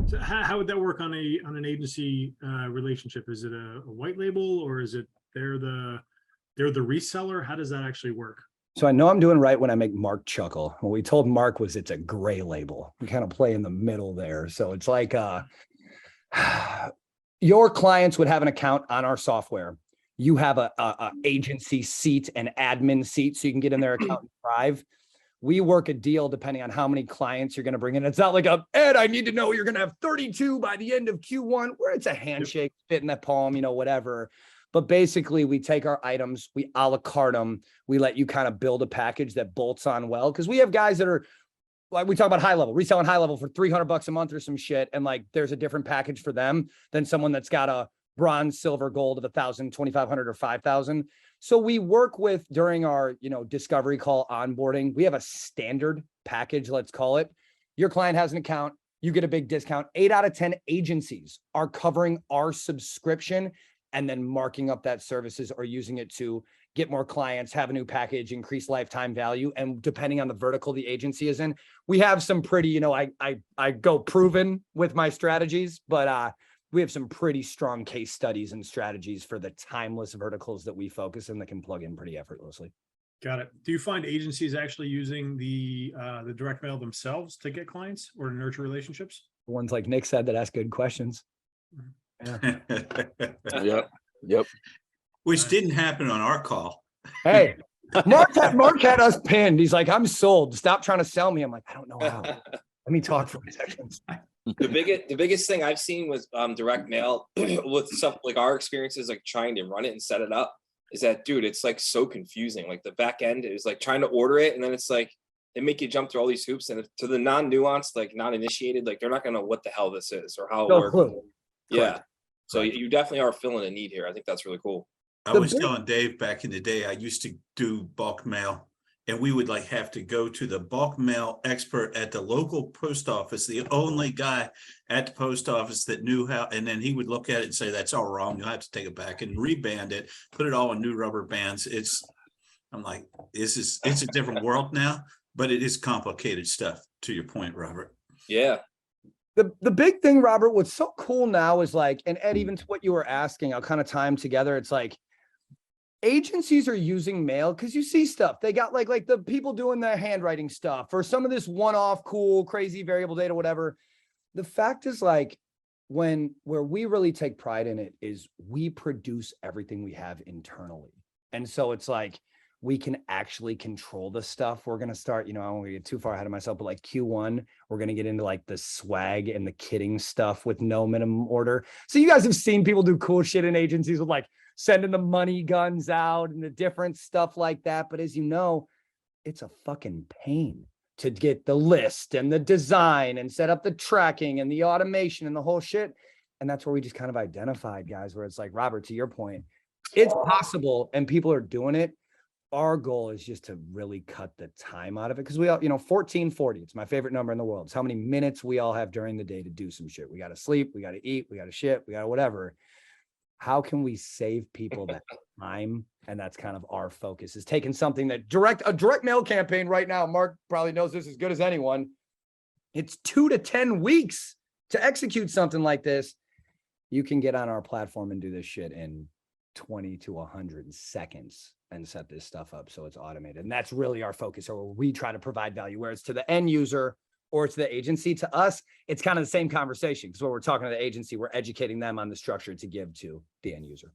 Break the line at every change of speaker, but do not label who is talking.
So how would that work on an agency relationship? Is it a white label, or is it they're the reseller? How does that actually work?
So I know I'm doing right when I make Mark chuckle. What we told Mark was it's a gray label. We kind of play in the middle there. So it's like your clients would have an account on our software. You have a agency seat, an admin seat, so you can get in their account and thrive. We work a deal depending on how many clients you're going to bring in. It's not like Ed, I need to know you're going to have 32 by the end of Q1, where it's a handshake, fit in that palm, whatever. But basically, we take our items, we a la carte them, we let you kind of build a package that bolts on well. Because we have guys that are, like we talk about high level, reselling high level for $300 a month or some shit. And like, there's a different package for them than someone that's got a bronze, silver, gold of 1,000, 2,500 or 5,000. So we work with, during our, discovery call onboarding, we have a standard package, let's call it. Your client has an account, you get a big discount. 8 out of 10 agencies are covering our subscription and then marking up that services or using it to get more clients, have a new package, increase lifetime value. And depending on the vertical the agency is in, we have some pretty, I go proven with my strategies, but we have some pretty strong case studies and strategies for the timeless verticals that we focus in that can plug in pretty effortlessly.
Got it. Do you find agencies actually using the direct mail themselves to get clients or to nurture relationships?
The ones like Nick said that ask good questions.
Yeah. Yep.
Which didn't happen on our call.
Hey, Mark had us pinned. He's like, I'm sold. Stop trying to sell me. I'm like, I don't know how. Let me talk for a second.
The biggest thing I've seen with direct mail with stuff like our experiences, like trying to run it and set it up, is that, dude, it's like so confusing. Like the back end is like trying to order it, and then it's like they make you jump through all these hoops, and to the non-nuanced, like non-initiated, like they're not gonna know what the hell this is or how it works.
Clue.
Yeah.
Correct.
So you definitely are filling a need here. I think that's really cool.
I was telling Dave back in the day, I used to do bulk mail, and we would like have to go to the bulk mail expert at the local post office, the only guy at the post office that knew how, and then he would look at it and say, that's all wrong. You'll have to take it back and reband it, put it all in new rubber bands. I'm like, it's a different world now, but it is complicated stuff, to your point, Robert.
Yeah.
The big thing, Robert, what's so cool now is like, and Ed, even to what you were asking, I'll kind of tie them together. It's like agencies are using mail because you see stuff. They got like the people doing the handwriting stuff or some of this one-off cool, crazy variable data, whatever. The fact is like where we really take pride in it is we produce everything we have internally. And so it's like, we can actually control the stuff. We're going to start, I don't want to get too far ahead of myself, but like Q1, we're going to get into like the swag and the kitting stuff with no minimum order. So you guys have seen people do cool shit in agencies with like sending the money guns out and the different stuff like that. But as you know, it's a fucking pain to get the list and the design and set up the tracking and the automation and the whole shit. And that's where we just kind of identified, guys, where it's like, Robert, to your point, it's possible and people are doing it. Our goal is just to really cut the time out of it. Cause we all, 1440, it's my favorite number in the world. It's how many minutes we all have during the day to do some shit. We got to sleep, we got to eat, we got to shit, we got to whatever. How can we save people that time? And that's kind of our focus, is taking something that a direct mail campaign right now. Mark probably knows this as good as anyone. It's 2 to 10 weeks to execute something like this. You can get on our platform and do this shit in 20 to 100 seconds and set this stuff up so it's automated. And that's really our focus, or we try to provide value, where it's to the end user or to the agency. To us, it's kind of the same conversation, because when we're talking to the agency, we're educating them on the structure to give to the end user.